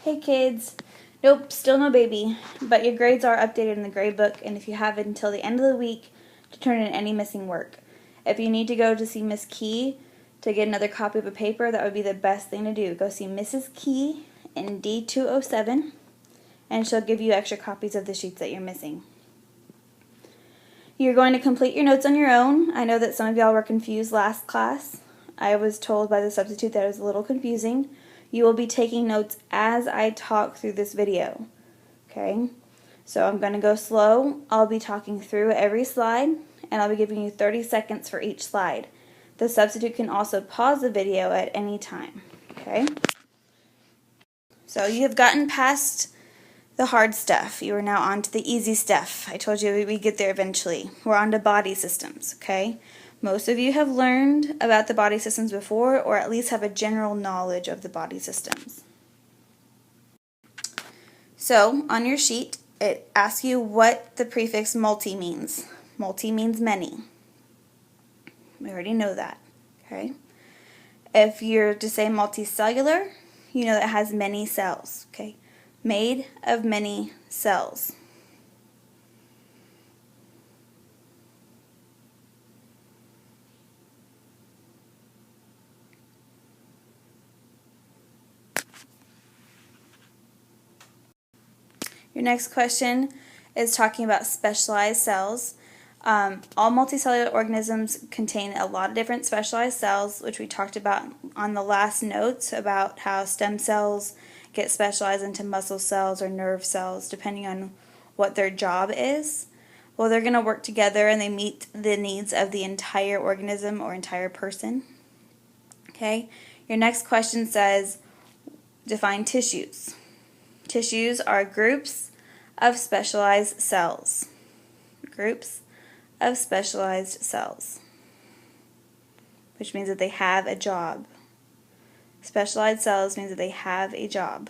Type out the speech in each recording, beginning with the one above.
Hey kids. Nope, still no baby, but your grades are updated in the grade book, and if you have it until the end of the week to turn in any missing work. If you need to go to see Miss Key to get another copy of a paper, that would be the best thing to do. Go see Mrs. Key in D207, and she'll give you extra copies of the sheets that you're missing. You're going to complete your notes on your own. I know that some of y'all were confused last class. I was told by the substitute that it was a little confusing. You will be taking notes as I talk through this video. Okay? So I'm going to go slow. I'll be talking through every slide, and I'll be giving you 30 seconds for each slide. The substitute can also pause the video at any time. Okay? So you have gotten past the hard stuff. You are now on to the easy stuff. I told you we'd get there eventually. We're on to body systems, okay? Most of you have learned about the body systems before, or at least have a general knowledge of the body systems. So, on your sheet, it asks you what the prefix multi means. Multi means many. We already know that, okay? If you're to say multicellular, you know that it has many cells, okay? Made of many cells. Your next question is talking about specialized cells. All multicellular organisms contain a lot of different specialized cells, which we talked about on the last notes about how stem cells get specialized into muscle cells or nerve cells depending on what their job is. Well, they're going to work together and they meet the needs of the entire organism or entire person. Okay? Your next question says, define tissues. Tissues are groups of specialized cells. Groups of specialized cells, which means that they have a job. Specialized cells means that they have a job.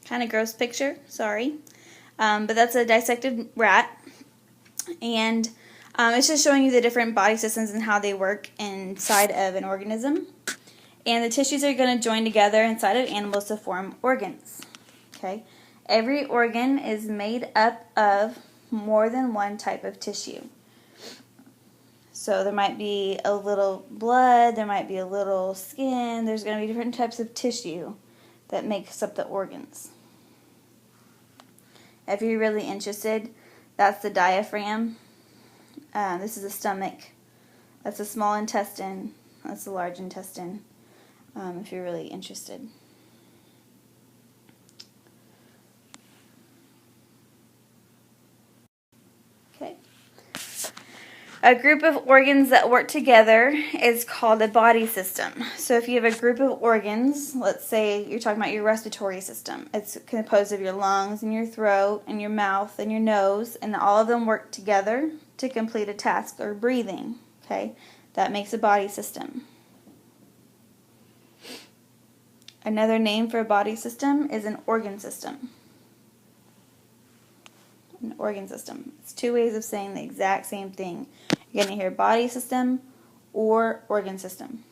Kind of gross picture, sorry. But that's a dissected rat. And it's just showing you the different body systems and how they work inside of an organism. And the tissues are going to join together inside of animals to form organs. Okay? Every organ is made up of more than one type of tissue. So there might be a little blood, there might be a little skin, there's going to be different types of tissue that makes up the organs. If you're really interested, that's the diaphragm. This is the stomach. That's the small intestine. That's the large intestine, if you're really interested. Okay. A group of organs that work together is called a body system. So if you have a group of organs, let's say you're talking about your respiratory system. It's composed of your lungs and your throat and your mouth and your nose, and all of them work together to complete a task or breathing. Okay? That makes a body system. Another name for a body system is an organ system. An organ system. It's two ways of saying the exact same thing. You're going to hear body system or organ system.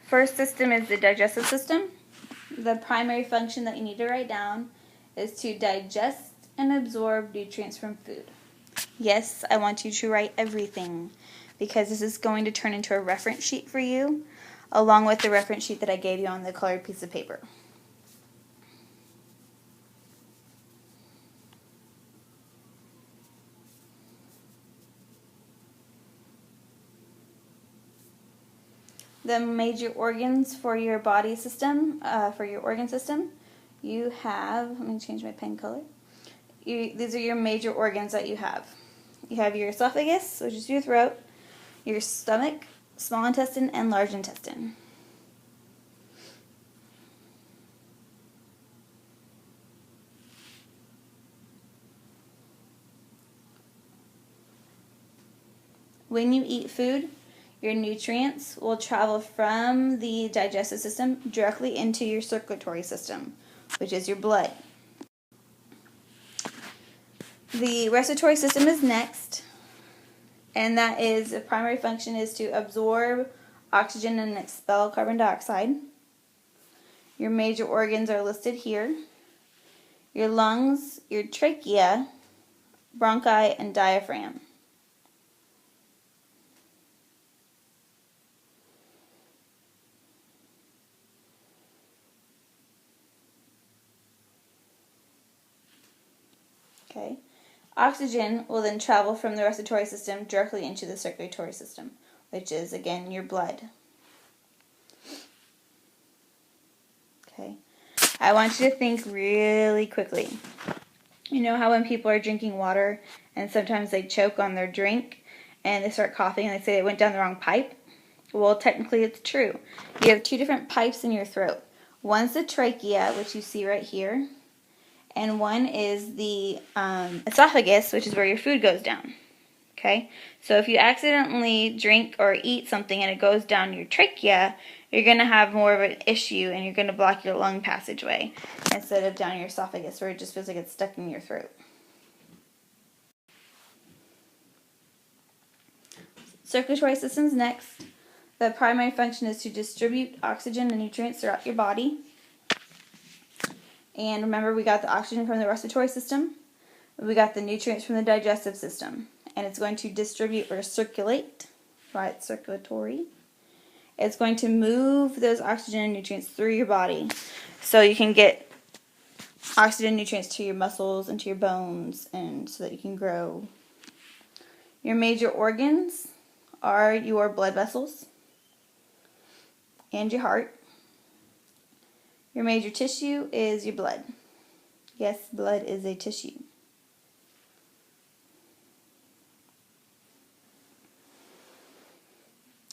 First system is the digestive system. The primary function that you need to write down is to digest and absorb nutrients from food. Yes, I want you to write everything because this is going to turn into a reference sheet for you along with the reference sheet that I gave you on the colored piece of paper. The major organs for your body system, for your organ system, you have, let me change my pen color. These are your major organs that you have. You have your esophagus, which is your throat, your stomach, small intestine, and large intestine. When you eat food, your nutrients will travel from the digestive system directly into your circulatory system, which is your blood. The respiratory system is next, and that is the primary function is to absorb oxygen and expel carbon dioxide. Your major organs are listed here. Your lungs, your trachea, bronchi, and diaphragm. Okay. Oxygen will then travel from the respiratory system directly into the circulatory system, which is, again, your blood. Okay. I want you to think really quickly. You know how when people are drinking water and sometimes they choke on their drink and they start coughing and they say it went down the wrong pipe? Well, technically it's true. You have two different pipes in your throat. One's the trachea, which you see right here, and one is the esophagus, which is where your food goes down. Okay? So if you accidentally drink or eat something and it goes down your trachea, you're going to have more of an issue and you're going to block your lung passageway instead of down your esophagus where it just feels like it's stuck in your throat. Circulatory system's next. The primary function is to distribute oxygen and nutrients throughout your body. And remember, we got the oxygen from the respiratory system. We got the nutrients from the digestive system. And it's going to distribute or circulate, right? Circulatory. It's going to move those oxygen and nutrients through your body so you can get oxygen and nutrients to your muscles and to your bones and so that you can grow. Your major organs are your blood vessels and your heart. Your major tissue is your blood. Yes, blood is a tissue.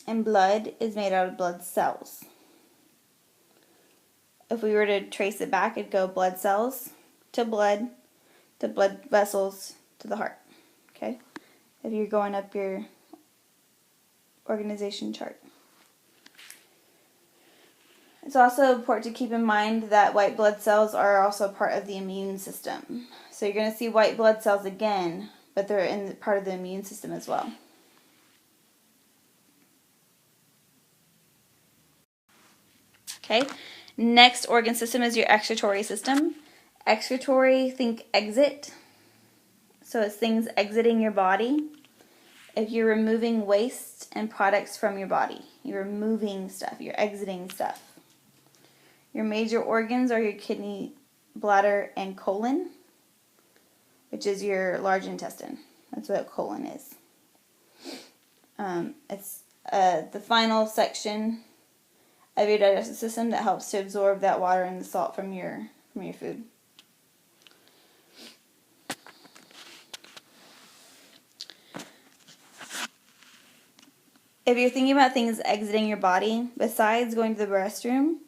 And blood is made out of blood cells. If we were to trace it back, it'd go blood cells to blood vessels to the heart. Okay? If you're going up your organization chart. It's also important to keep in mind that white blood cells are also part of the immune system. So you're going to see white blood cells again, but they're in part of the immune system as well. Okay, next organ system is your excretory system. Excretory, think exit. So it's things exiting your body. If you're removing waste and products from your body, you're removing stuff, you're exiting stuff. Your major organs are your kidney, bladder, and colon, which is your large intestine. That's what colon is. It's the final section of your digestive system that helps to absorb that water and the salt from your food. If you're thinking about things exiting your body, besides going to the restroom,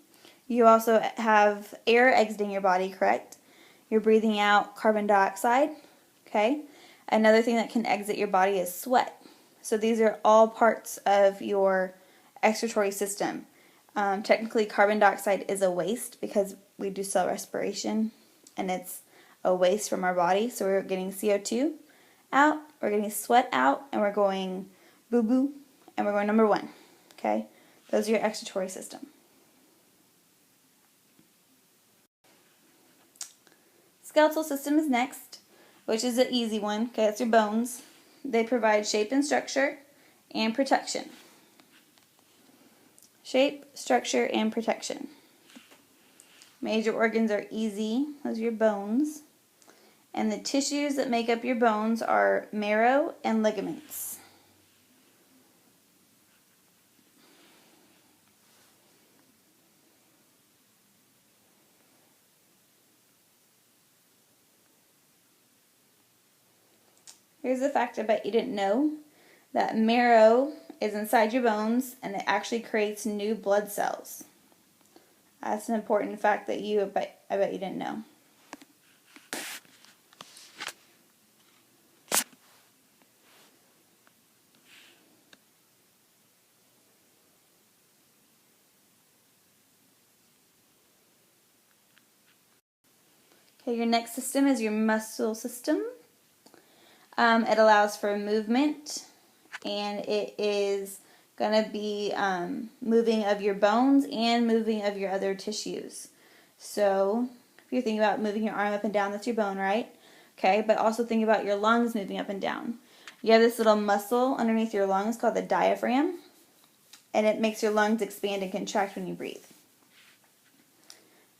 you also have air exiting your body, correct? You're breathing out carbon dioxide, okay? Another thing that can exit your body is sweat. So these are all parts of your excretory system. Technically, carbon dioxide is a waste because we do cell respiration, and it's a waste from our body. So we're getting CO2 out, we're getting sweat out, and we're going boo-boo, and we're going number one, okay? Those are your excretory system. Skeletal system is next, which is an easy one. Okay, that's your bones. They provide shape and structure and protection. Shape, structure, and protection. Major organs are easy. Those are your bones. And the tissues that make up your bones are marrow and ligaments. Here's a fact I bet you didn't know, that marrow is inside your bones, and it actually creates new blood cells. That's an important fact that I bet you didn't know. Okay, your next system is your muscle system. It allows for movement, and it is going to be moving of your bones and moving of your other tissues. So if you're thinking about moving your arm up and down, that's your bone, right? Okay, but also think about your lungs moving up and down. You have this little muscle underneath your lungs called the diaphragm, and it makes your lungs expand and contract when you breathe.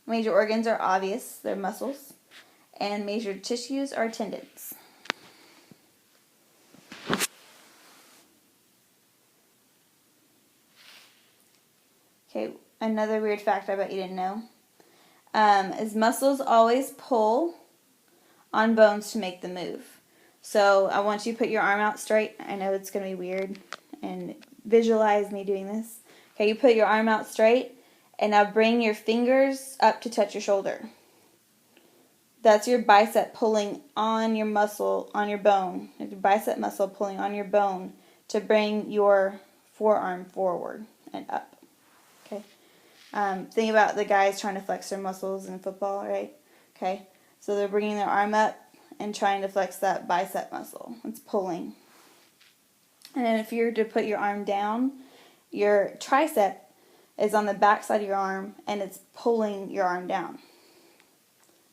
Major organs are obvious, they're muscles, and major tissues are tendons. Okay, another weird fact I bet you didn't know is muscles always pull on bones to make them move. So I want you to put your arm out straight. I know it's going to be weird, and visualize me doing this. Okay, you put your arm out straight, and now bring your fingers up to touch your shoulder. That's your bicep pulling on your muscle, on your bone. Your bicep muscle pulling on your bone to bring your forearm forward and up. Okay. Think about the guys trying to flex their muscles in football, right? Okay. So they're bringing their arm up and trying to flex that bicep muscle. It's pulling. And then if you're to put your arm down, your tricep is on the back side of your arm, and it's pulling your arm down.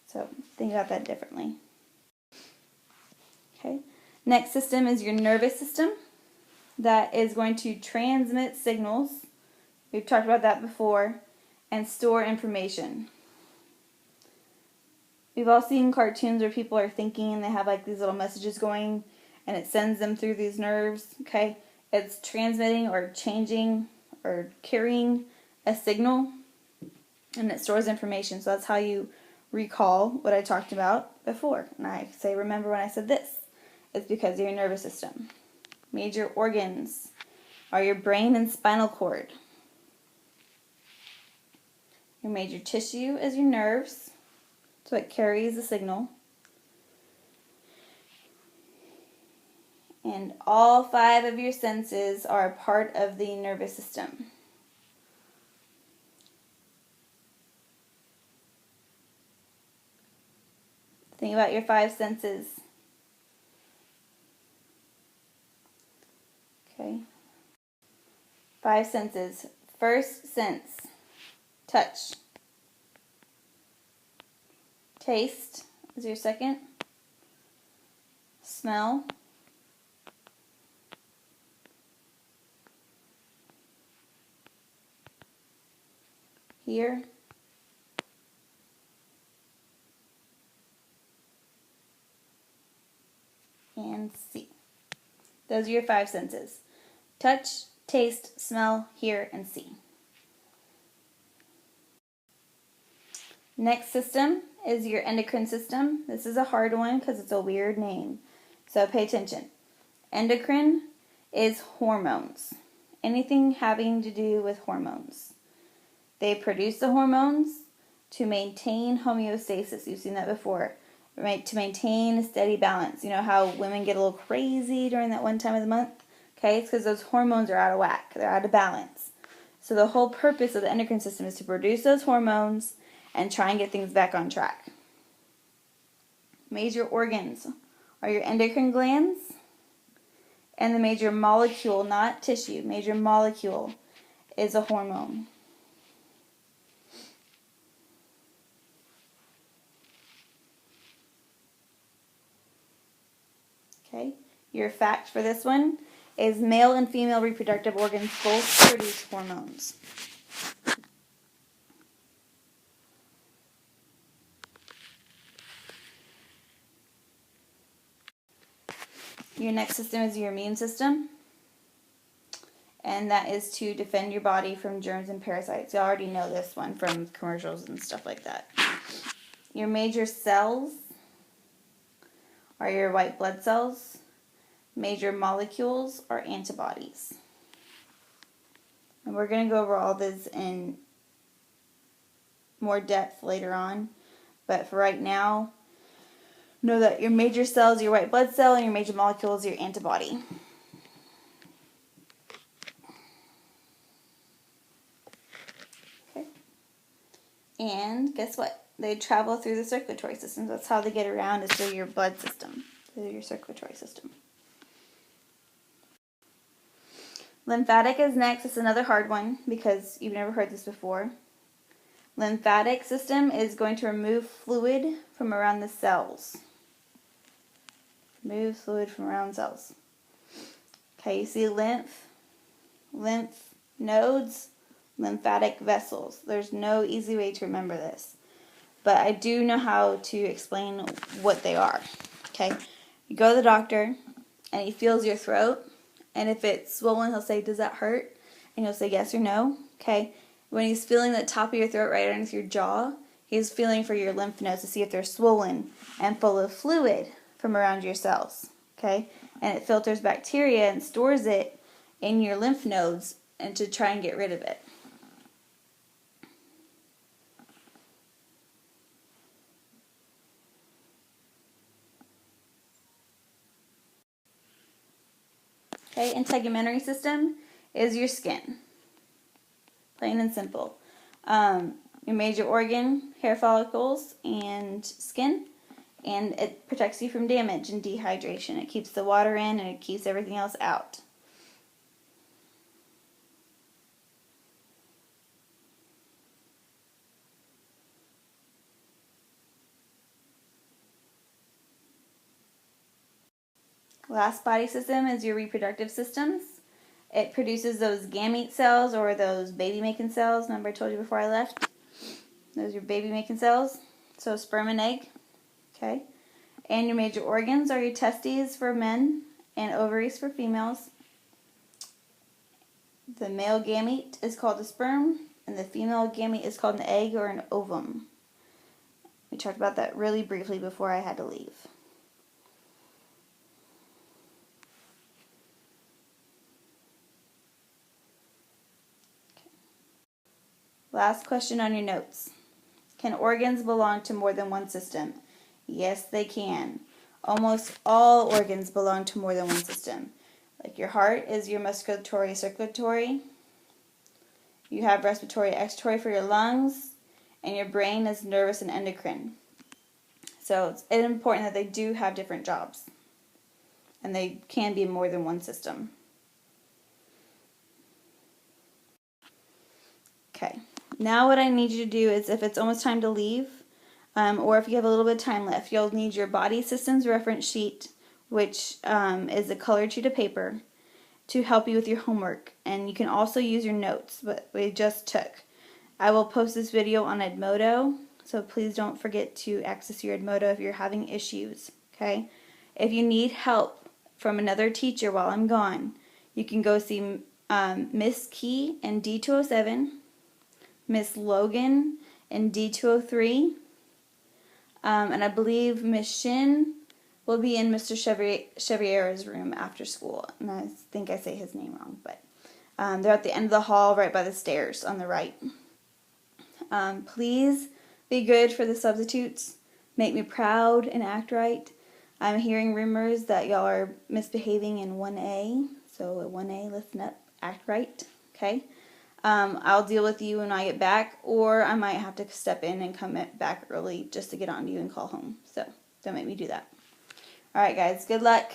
So think about that differently. Okay. Next system is your nervous system. That is going to transmit signals. We've talked about that before. And store information. We've all seen cartoons where people are thinking and they have like these little messages going, and it sends them through these nerves. Okay. It's transmitting or changing or carrying a signal, and it stores information. So that's how you recall what I talked about before. And I say, remember when I said this? It's because of your nervous system. Major organs are your brain and spinal cord. Your major tissue is your nerves, so it carries the signal. And all 5 of your senses are a part of the nervous system. Think about your 5 senses. Okay. 5 senses. First sense, touch. Taste is your second. Smell. Hear. And see. Those are your 5 senses. Touch, taste, smell, hear, and see. Next system is your endocrine system. This is a hard one because it's a weird name. So pay attention. Endocrine is hormones. Anything having to do with hormones. They produce the hormones to maintain homeostasis. You've seen that before. Right? To maintain a steady balance. You know how women get a little crazy during that one time of the month? Okay, it's because those hormones are out of whack. They're out of balance. So the whole purpose of the endocrine system is to produce those hormones and try and get things back on track. Major organs are your endocrine glands, and the major molecule, not tissue, major molecule is a hormone. Okay, your fact for this one is male and female reproductive organs both produce hormones. Your next system is your immune system, and that is to defend your body from germs and parasites. You already know this one from commercials and stuff like that. Your major cells are your white blood cells. Major molecules are antibodies. And we're going to go over all this in more depth later on. But for right now, know that your major cell is your white blood cell and your major molecule is your antibody. Okay. And guess what? They travel through the circulatory system. That's how they get around, is through your blood system, through your circulatory system. Lymphatic is next. It's another hard one because you've never heard this before. Lymphatic system is going to remove fluid from around the cells. Remove fluid from around cells. Okay, you see lymph nodes, lymphatic vessels. There's no easy way to remember this, but I do know how to explain what they are. Okay, you go to the doctor and he feels your throat, and if it's swollen, he'll say, "Does that hurt?" And you'll say yes or no. Okay, when he's feeling the top of your throat right underneath your jaw, he's feeling for your lymph nodes to see if they're swollen and full of fluid from around your cells. Okay, and it filters bacteria and stores it in your lymph nodes and to try and get rid of it. Okay, integumentary system is your skin. Plain and simple. Your major organ, hair follicles, and skin. And it protects you from damage and dehydration. It keeps the water in and it keeps everything else out. Last body system is your reproductive systems. It produces those gamete cells, or those baby-making cells. Remember I told you before I left? Those are your baby-making cells. So sperm and egg. Okay. And your major organs are your testes for men and ovaries for females. The male gamete is called a sperm, and the female gamete is called an egg or an ovum. We talked about that really briefly before I had to leave. Last question on your notes. Can organs belong to more than one system? Yes, they can. Almost all organs belong to more than one system. Like your heart is your musculatory circulatory. You have respiratory expiratory for your lungs. And your brain is nervous and endocrine. So it's important that they do have different jobs. And they can be more than one system. Okay. Now what I need you to do is, if it's almost time to leave, or if you have a little bit of time left, you'll need your body systems reference sheet, which is a colored sheet of paper, to help you with your homework. And you can also use your notes, but we just took. I will post this video on Edmodo, so please don't forget to access your Edmodo if you're having issues, okay? If you need help from another teacher while I'm gone, you can go see Miss Key in D207, Miss Logan in D203, and I believe Miss Shin will be in Mr. Cheverier's room after school. And I think I say his name wrong, but they're at the end of the hall right by the stairs on the right. Please be good for the substitutes. Make me proud and act right. I'm hearing rumors that y'all are misbehaving in 1A. So at 1A, listen up, act right, okay? I'll deal with you when I get back, or I might have to step in and come back early just to get on to you and call home. So don't make me do that. Alright guys, good luck.